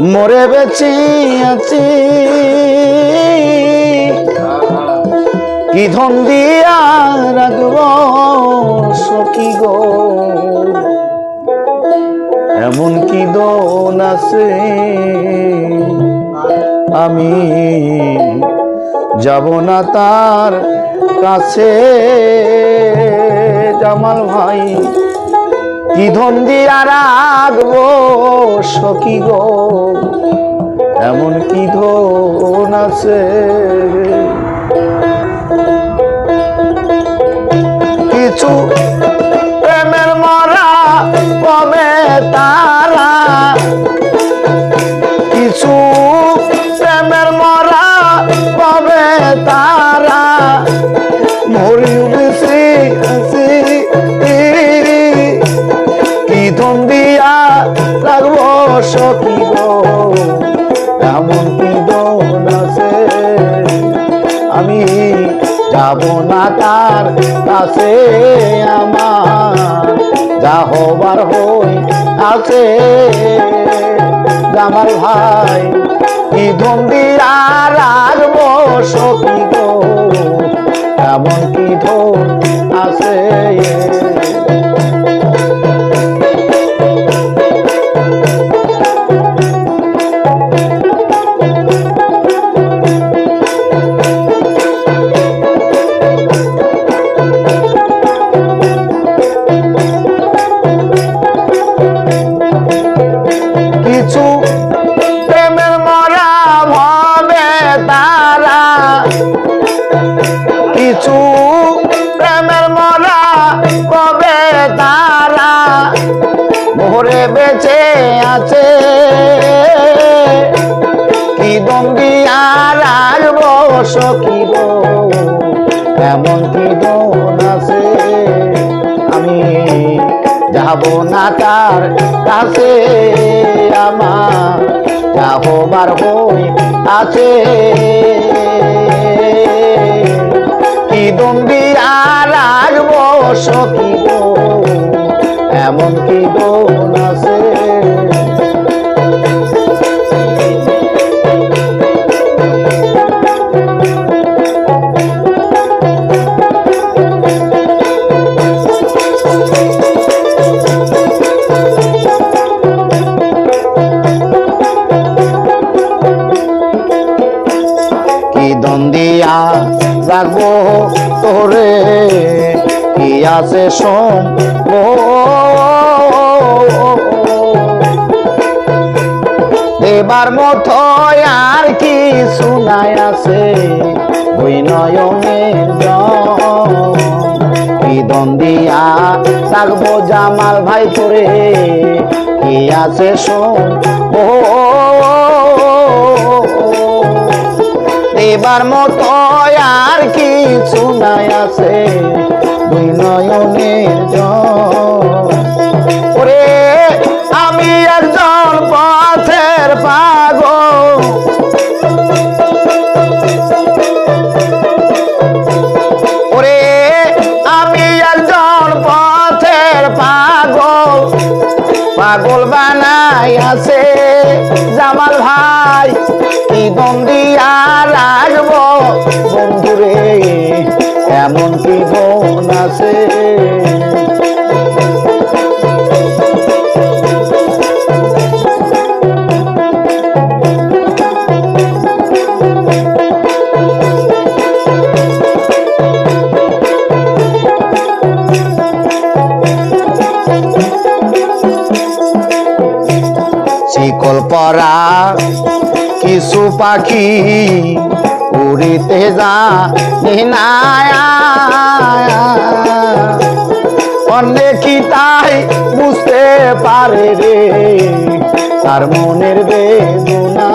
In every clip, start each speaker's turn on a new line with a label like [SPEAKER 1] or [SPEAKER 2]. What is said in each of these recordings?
[SPEAKER 1] মরে বেঁচে আছি কি ধন দিয়া রাখব সখী গো, এমন কি দোন আছে আমি যাব না তার কাছে। জামাল ভাই কি ধন দিয়া রাখবো সখী গো, এমন কি ধন আছে। কিছু প্রেমের মরা কবে তারা, কিছু প্রেমের মরা কবে তারা, মরি বেশি আছি কি ধন দিয়া রাখবো সখী গো, এমন কি ধন আছে আমি যাব না তার কাছে। আমার যা হবার হই আছে। জামাল ভাই কি ধন দিয়া রাখবো সখী গো, এমন কি ধন আছে। কিছু প্রেমের মরা ভাবে তারা, কিছু প্রেমের মরা কবে তারা, ভোরে বেঁচে আছে কি দন্ডি আর আসবো সখী গো, এমন কি দোন আছে আমি যাব না তার কাছে। আমার যা হবার হই আছে কি দন্ডি আর আসবো সখী গো, এমন কি দোন আছে। দিয়া রাখবো তোরে কি আছে সোম দেবার মতো আর কি শোনায় আছে ওই নয়নের কি দন দিয়া রাখবো জামাল ভাই তোরে কি আছে সোম এবার মতো আর কিছু নাই আছে দুই নয়নের ওরে আমি একজন পথের পাগল, ওরে আমি একজন পথের পাগল, পাগল বানাই আছে জামাল ভাই কি দন্ডি আর আসবো বন্ধুরে, এমন কি বোন আছে। শিকল পরা কিছু পাখি উড়িতে জানি না, অনেক তাই বুঝতে পারে রে তার মনের বেদনা।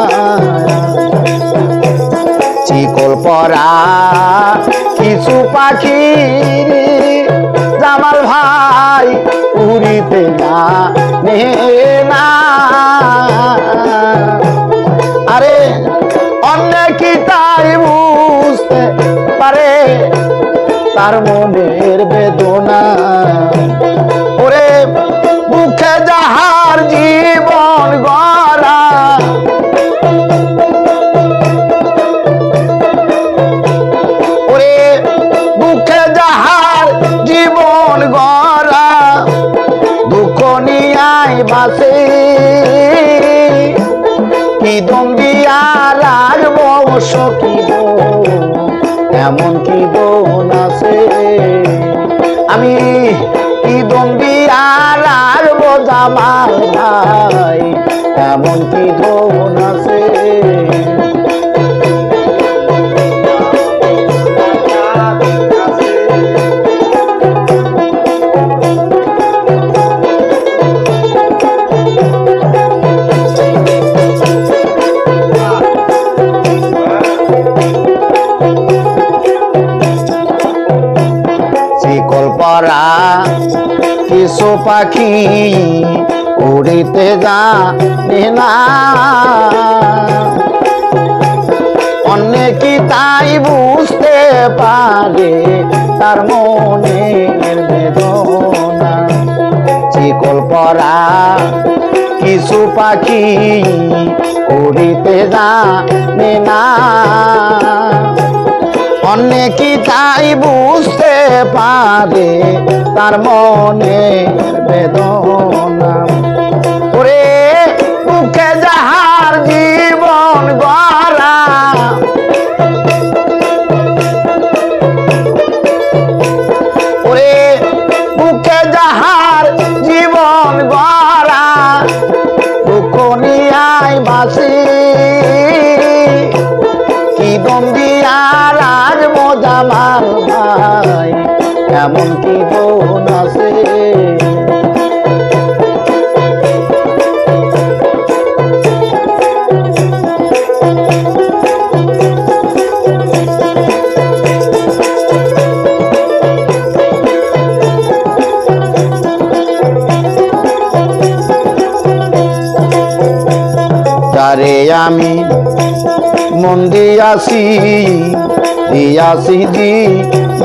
[SPEAKER 1] শিকল পরা কিছু পাখি জামাল ভাই উড়িতে জানে না, আরে অনেক তাই বুঝতে পারে তার মনের বেদনা। ওরে বুকে যাহার জীবন গড়া ওরে দুঃখে যাহার জীবন গড়া দুঃখ নিয়াই বাসে কি দম দিয়া রাখবো সকিব এমন কি বোন আছে আমি কি দম দিয়া রাখবো জামাল ভাই এমন কি বোন আছে কল্পরা কিছু পাখি উড়িতে জানে না অনেকে তাই বুঝতে পারে তার মনের বেদনা কল্পরা কিছু পাখি উড়িতে জানে না অনেকে তাই বুঝতে পারে তার মনের বেদনা ওরে মুখে যাহার জীবন গড়া ওরে মুখে যাহার জীবন গড়া দুঃখ নিয়াই বাসি কি দম দিয়া রাখবো জামাল ভাই এমন কি বোন আছে যারে আমি মন দিয়াছি দিয়াছি দিব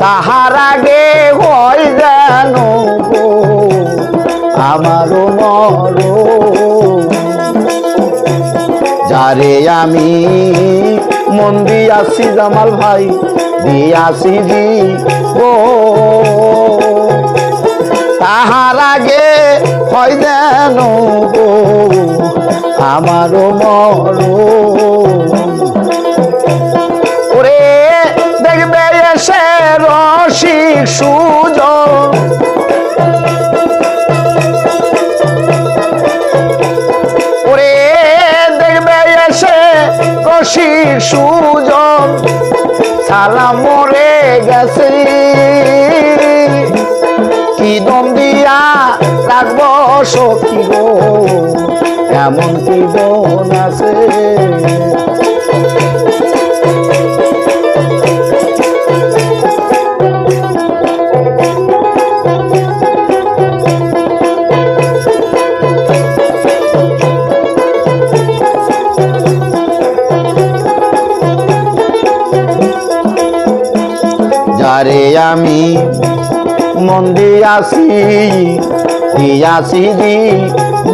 [SPEAKER 1] তাহার আগে হয় যেন আমারও মর যারে আমি মন দিয়াছি জামাল ভাই দিয়াছি দিব তাহার আগে হয় যেন আমারও মর ওরে দেখবে এসে রসিক সুজন ওরে দেখবে এসে রসিক সুজন সালাম মরে গেছে কি দম দিয়া রাখবো সখী গো এমন কি বোন আছে যারে আমি মন দিয়াছি দিয়াছি দিব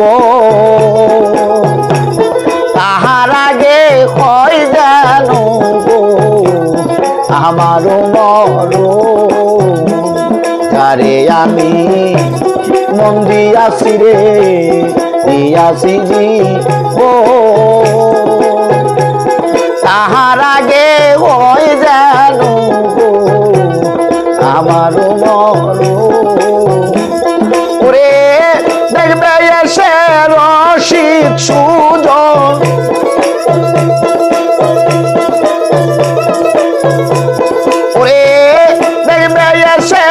[SPEAKER 1] তাহার আগে হয় যেন আমারও মর যারে আমি মন দিয়াছি রে দিয়াছি দিব তাহার আগে হয় যেন আমারও মর ওরে দেখবে এসে রসিক সুজন ওরে দেখবে এসে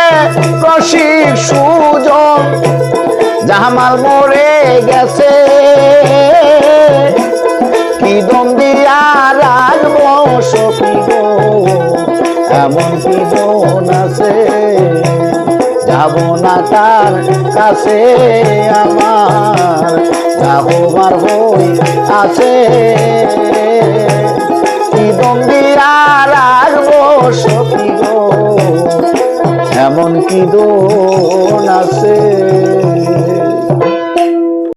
[SPEAKER 1] রসিক সুজন জামাল মরে গেছে কি দম দিয়া রাখবো সখী গো এমন কি বোন আছে যাব না তার কাছে আমার যাবার হই আছে কি দম দিয়া রাখবো সখী গো এমন কি দোন আছে।